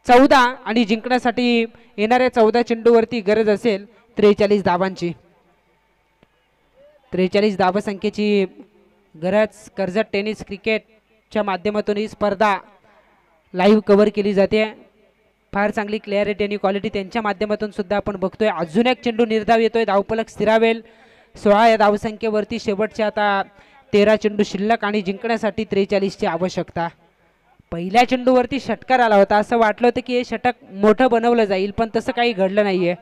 14 आणि जिंकण्यासाठी येणाऱ्या 14 चेंडूवरती गरज असेल 43 धावांची. 43 धावसंख्येची गरज. कर्जत टेनिस क्रिकेटच्या माध्यमातून ही स्पर्धा लाईव्ह कव्हर केली जाते. फार चांगली क्लॅरिटी आणि क्वालिटी त्यांच्या माध्यमातून सुद्धा आपण बघतोय. अजून एक चेंडू निर्धाव येतोय, धावफलक स्थिरावेल 16 या धावसंख्येवरती. शेवटचे आता 13 चेंडू शिल्लक आणि जिंकण्यासाठी 43 ची आवश्यकता. पहिल्या चेंडूवरती षटकार आला होता, असं वाटलं होतं की हे षटक मोठं बनवलं जाईल, पण तसं काही घडलं नाहीये.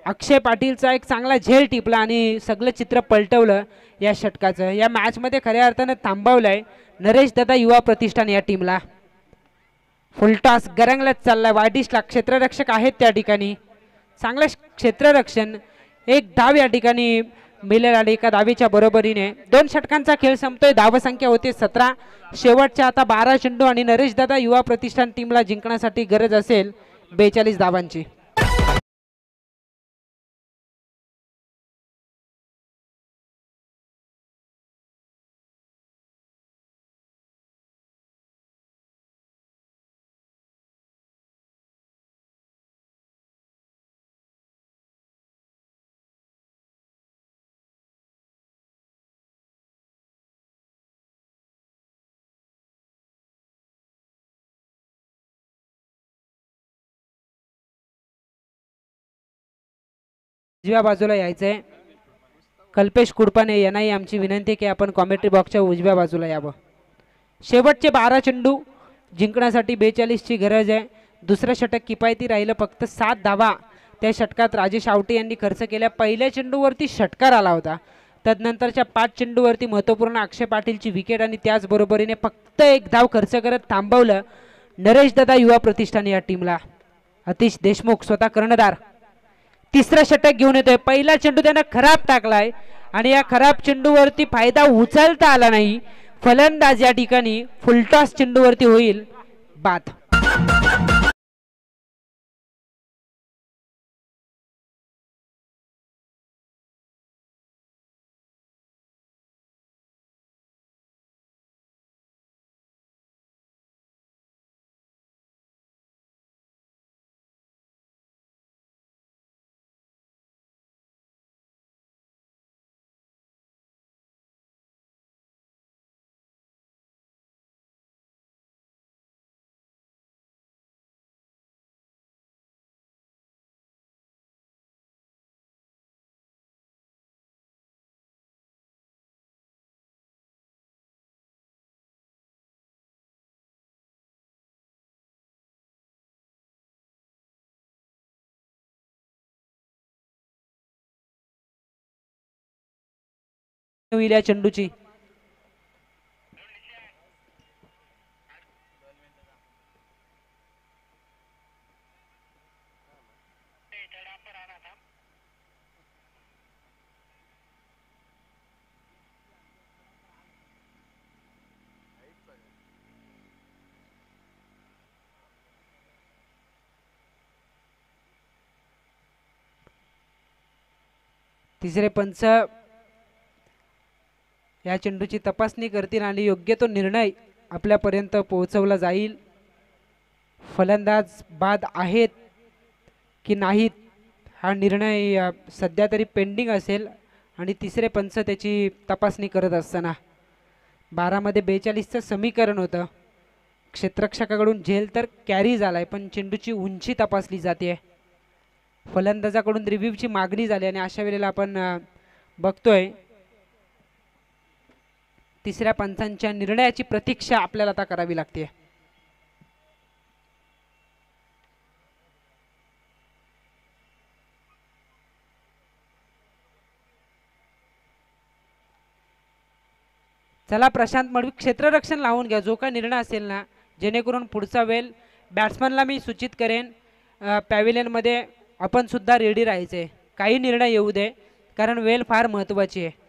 अक्षय पाटीलचा एक चांगला झेल टिपला आणि सगळं चित्र पलटवलं या षटकाचं. या मॅचमध्ये खऱ्या अर्थानं थांबवलंय नरेश दादा युवा प्रतिष्ठान या टीमला. फुलटॉस गरंगलच चाललाय. वायडिशला क्षेत्ररक्षक आहेत त्या ठिकाणी. चांगलं क्षेत्ररक्षण. एक धाव या ठिकाणी मिळेल आणि एका धावेच्या बरोबरीने 2 षटकांचा खेळ संपतोय. धावसंख्या होते 17. शेवटच्या आता 12 चेंडू आणि नरेश दादा युवा प्रतिष्ठान टीमला जिंकण्यासाठी गरज असेल 42 धावांची. उजव्या बाजूला यायचंय. कल्पेश कुडपाने यांनाही आमची विनंती की आपण कॉमेंट्री बॉक्सच्या उजव्या बाजूला यावं. शेवटचे 12 चेंडू जिंकण्यासाठी 42 ची गरज आहे. दुसरं षटक किफायती राहिलं. फक्त 7 धावा त्या षटकात राजेश आवटे यांनी खर्च केल्या. पहिल्या चेंडूवरती षटकार आला होता. तदनंतरच्या 5 चेंडूवरती महत्त्वपूर्ण अक्षय पाटीलची विकेट आणि त्याचबरोबरीने फक्त 1 धाव खर्च करत थांबवलं नरेश दादा युवा प्रतिष्ठान या टीमला. अतिश देशमुख स्वतः कर्णधार तिसरं षटक घेऊन येतोय. पहिला चेंडू त्यानं खराब टाकलाय आणि या खराब चेंडूवरती फायदा उचलता आला नाही. फलंदाज या ठिकाणी फुलटॉस चेंडूवरती होईल बाद. होईल या चेंडूची. तिसरे पंच या चेंडूची तपासणी करतील आणि योग्य तो निर्णय आपल्यापर्यंत पोहोचवला जाईल. फलंदाज बाद आहेत की नाहीत हा निर्णय सध्या तरी पेंडिंग असेल आणि तिसरे पंच त्याची तपासणी करत असताना 12 मध्ये 42चं समीकरण होतं. क्षेत्ररक्षकाकडून झेल तर कॅरी झालाय पण चेंडूची उंची तपासली जाते. फलंदाजाकडून रिव्ह्यूची मागणी झाली आणि अशा वेळेला आपण बघतोय तिसऱ्या पंचांच्या निर्णयाची प्रतीक्षा आपल्याला आता करावी लागते. चला प्रशांत मडवी क्षेत्ररक्षण लावून घ्या. जो काय निर्णय असेल ना जेणेकरून पुढचा वेळ बॅट्समनला मी सूचित करेन पॅव्हिलियनमध्ये आपण सुद्धा रेडी राहायचे. काही निर्णय येऊ दे कारण वेळ फार महत्वाची आहे.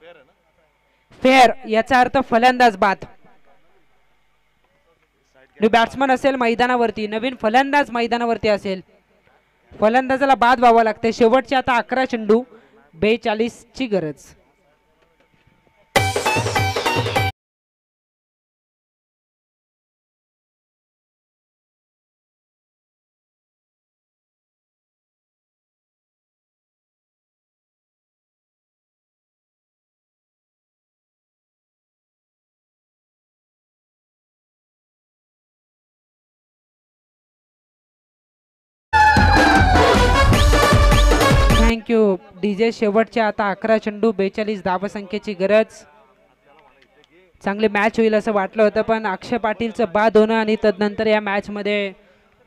फेअर याचा अर्थ फलंदाज बाद. बॅट्समन असेल मैदानावरती नवीन फलंदाज मैदानावरती असेल फलंदाजाला बाद व्हावं लागते. शेवटचे आता 11 चेंडू 42ची गरज. Thank you DJ. शेवटचे आता 11 चेंडू 42 धावसंख्येची गरज. चांगली मॅच होईल असं वाटलं होतं पण अक्षय पाटीलचं बाद होणं आणि तदनंतर या मॅच मध्ये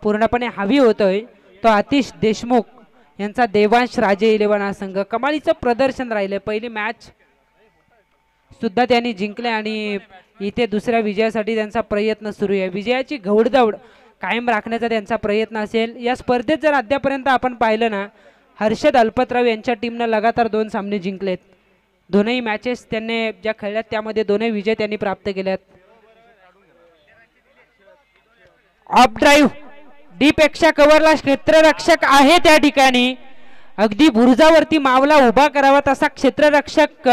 पूर्णपणे हवी होतोय तो आतिश देशमुख यांचा देवांश राजे 11 हा संघ. कमालीचं प्रदर्शन राहिले. पहिली मॅच सुद्धा त्यांनी जिंकले आणि इथे दुसऱ्या विजयासाठी त्यांचा प्रयत्न सुरू आहे. विजयाची घौडदौड कायम राखण्याचा त्यांचा प्रयत्न असेल. या स्पर्धेत जर अद्यापर्यंत आपण पाहिलं ना हर्षद अल्पतराव यांच्या टीमनं लगातार 2 सामने जिंकलेत. दोनही मॅचेस त्यांनी ज्या खेळल्यात त्यामध्ये दोनही विजय त्यांनी प्राप्त केल्यात. ऑफ ड्राईव्ह डी पेक्षा कव्हरला क्षेत्ररक्षक आहे त्या ठिकाणी. अगदी बुरुजावरती मावला उभा करावा तसा क्षेत्ररक्षक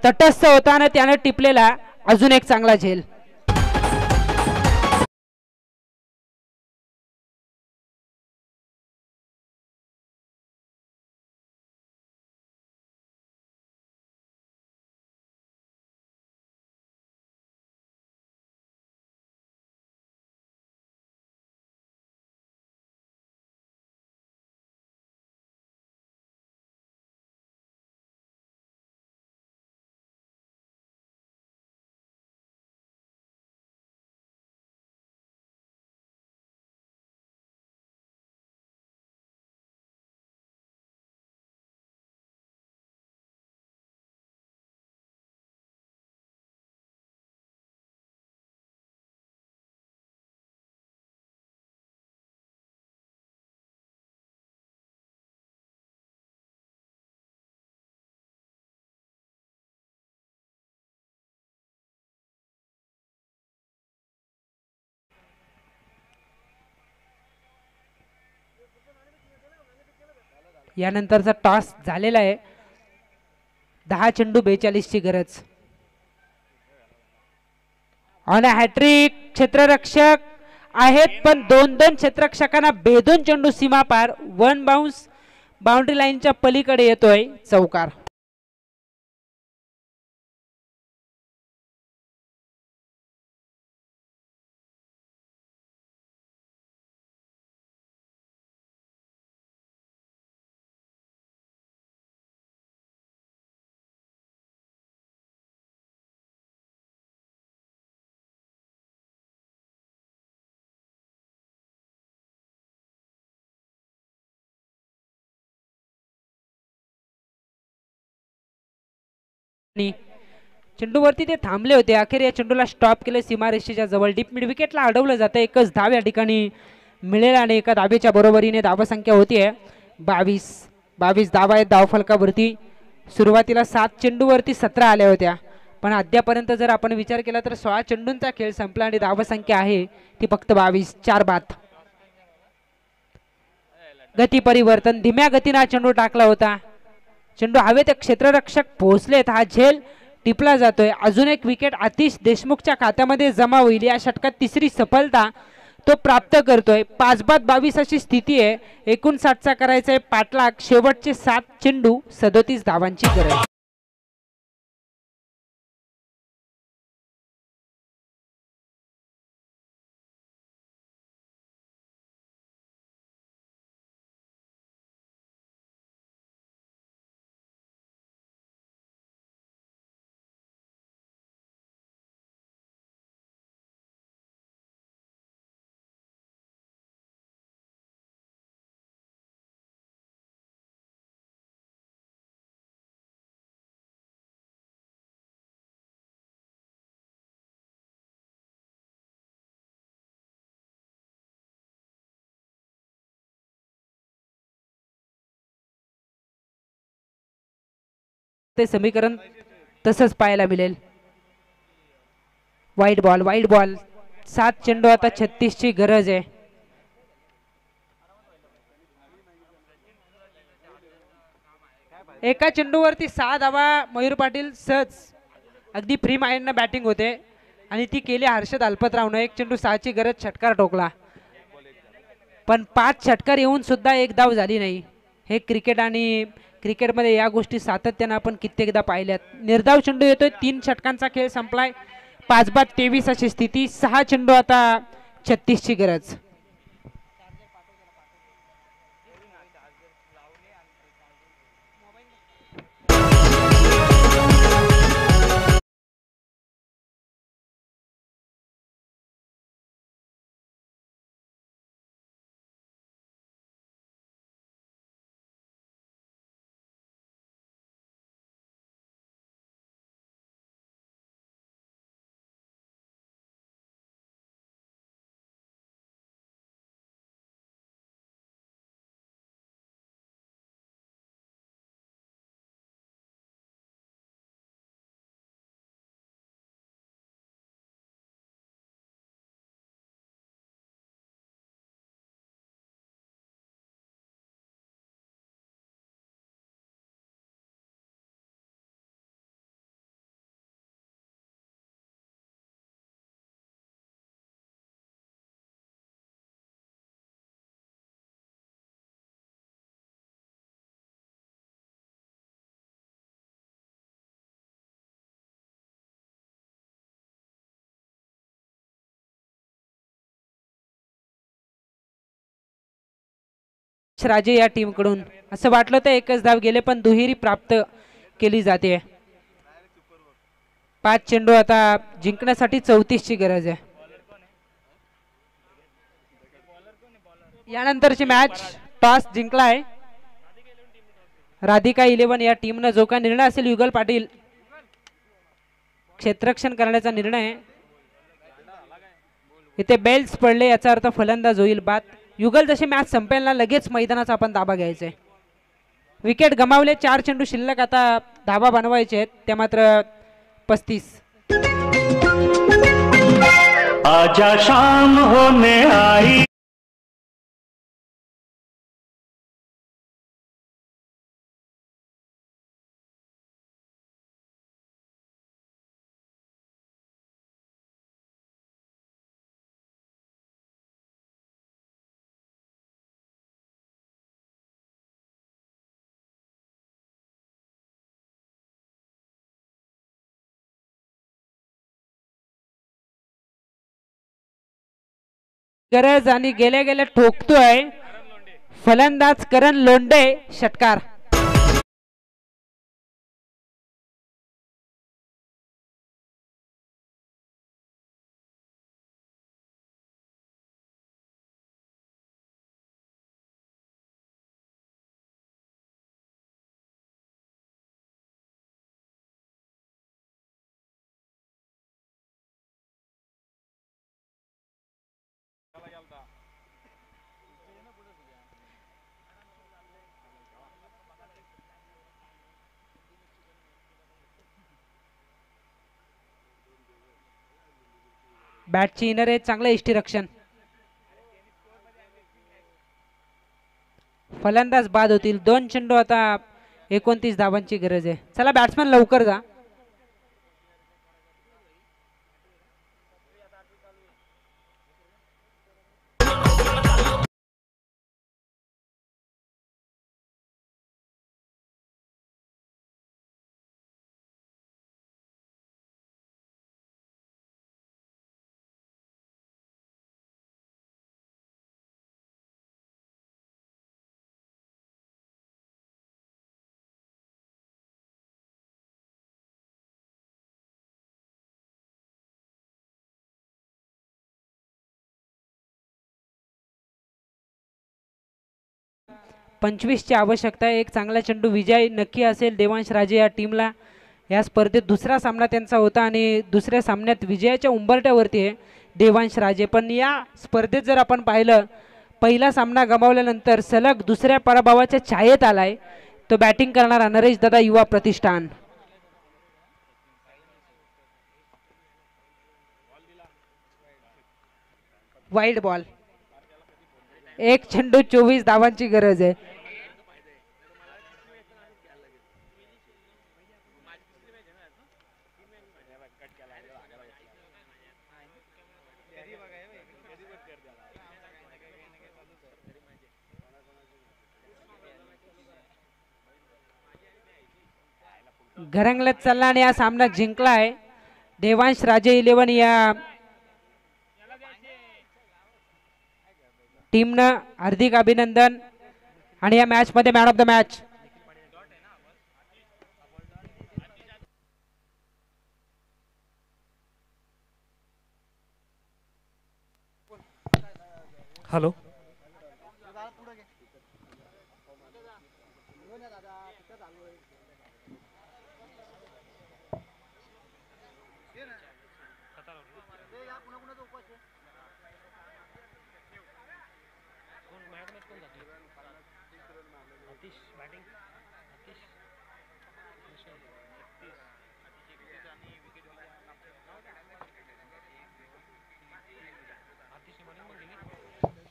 तटस्थ होता आणि त्यानं टिपलेला अजून एक चांगला झेल. यानंतरचा टॉस झालेला आहे. 10 चेंडू 42ची गरज. ऑन हॅट्रिक क्षेत्ररक्षक आहेत पण 2 क्षेत्ररक्षकांना भेदून चेंडू सीमा पार. 1 बाउन्स बाउंड्री लाईनच्या पलीकडे येतोय. चौकार. चेंडूवरती ते थांबले होते. अखेर या चेंडूला स्टॉप केलं सीमारेषेच्या जवळ. डीप मिड विकेटला अडवलं जातं. एकच धाव या ठिकाणी मिळेल आणि एका धावेच्या बरोबरीने धावसंख्या होतीये 22 धावा आहेत धावफलकावरती. सुरुवातीला 7 चेंडूवरती 17 आल्या होत्या, पण अद्यापर्यंत जर आपण विचार केला तर 16 चेंडूंचा खेळ संपला आणि धावसंख्या आहे ती फक्त 22. 4 बाद. गती परिवर्तन, धीम्या गतीने हा चेंडू टाकला होता. चेंडू हवेत क्षेत्ररक्षक पोहोचलेत. हा झेल टिपला जातोय. अजून एक विकेट आतिश देशमुखच्या खात्यामध्ये जमा होईल. या षटकात तिसरी सफलता तो प्राप्त करतोय. 5 बाद 22 अशी स्थिती आहे. 59चा करायचा आहे पाठलाग. शेवटचे 7 चेंडू 37 धावांची गरज. ते समीकरण तसंच पाहायला मिळेल. वाईट बॉल 7 चेंडू आता 36ची गरज आहे. एका चेंडूवरती 6 धावा मयूर पाटील सहज अगदी फ्री माइंडनं बॅटिंग होते आणि ती केली हर्षद अल्पतरावनं. 1 चेंडू 6ची गरज, षटकार ठोकला, पण 5 षटकार येऊन सुद्धा एक धाव झाली नाही. हे क्रिकेट आणि क्रिकेटमध्ये या गोष्टी सातत्यानं आपण कित्येकदा पाहिल्यात. निर्धाव चेंडू येतोय. 3 षटकांचा खेळ संपलाय. 5 बाद 23 अशी स्थिती. 6 चेंडू आता 36ची गरज. राजे या टीम कडून असं वाटलं तर एकच धाव गेले, पण दुहेरी प्राप्त केली जाते. 5 चेंडू आता जिंकण्यासाठी 34ची गरज आहे. यानंतरची मॅच टॉस जिंकलाय राधिका 11 या टीमनं. जो काय निर्णय असेल युगल पाटील क्षेत्ररक्षण करण्याचा निर्णय. इथे बेल्स पडले याचा अर्थ फलंदाज होईल बाद. युगल जशी मॅच संपेल ना लगेच मैदानाचा आपण ताबा घ्यायचा आहे. विकेट गमावले. 4 चेंडू शिल्लक. आता धाबा बनवायचे आहेत त्या मात्र 35. आजा शाम होने आई. गरज आणि गेल्या गेल्या ठोकतोय फलंदाज करण लोंढे. षटकार. बॅटची इनर आहे, चांगलं यष्टी रक्षण. फलंदाज बाद होतील. 2 चेंडू, आता 29 धावांची गरज आहे. चला बॅट्समॅन लवकर जा. ची आवश्यकता आहे. एक चांगला चेंडू विजय नक्की असेल देवांश राजे या टीमला. या स्पर्धेत दुसरा सामना त्यांचा होता आणि दुसऱ्या सामन्यात विजयाच्या उंबरठ्यावरती आहे देवांश राजे. पण या स्पर्धेत जर आपण पाहिलं, पहिला सामना गमावल्यानंतर सलग दुसऱ्या पराभवाच्या छायेत आलाय. तो बॅटिंग करणारा नरेश दादा युवा प्रतिष्ठान. Wide ball. एक चेंडू 24 धावांची गरज आहे. घरंगलत चालला आणि हा सामना जिंकला आहे देवांश राजे 11 या टीमनं. हार्दिक अभिनंदन. आणि या मॅच मध्ये man of the match hello,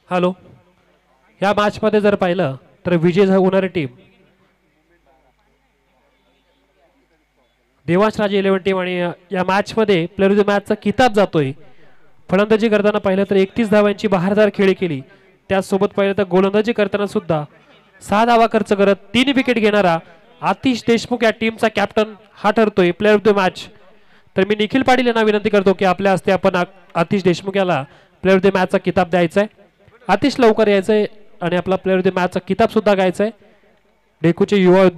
hello. या मॅचमध्ये जर पाहिलं तर विजय होणारी टीम देवांश राजे 11 टीम. आणि या मॅचमध्ये प्लेअर ऑफ द मॅचचा किताब जातोय. फलंदाजी करताना पाहिलं तर 31 धावांची बहारदार खेळी केली. त्याचसोबत पाहिलं तर गोलंदाजी करताना सुद्धा 6 धावा खर्च करत 3 विकेट घेणारा आतिश देशमुख या टीमचा कॅप्टन हा ठरतोय प्लेअर ऑफ द मॅच. तर मी निखिल पाटील यांना विनंती करतो की आपल्या हस्ते आपण आतिश देशमुख याला प्लेअर ऑफ द मॅचचा किताब द्यायचा आहे. आतिश लवकर यायचंय आणि आपला प्लेअर ऑफ द मॅचचा किताब सुद्धा घ्यायचा आहे. डेकूचे युवा उद्योजक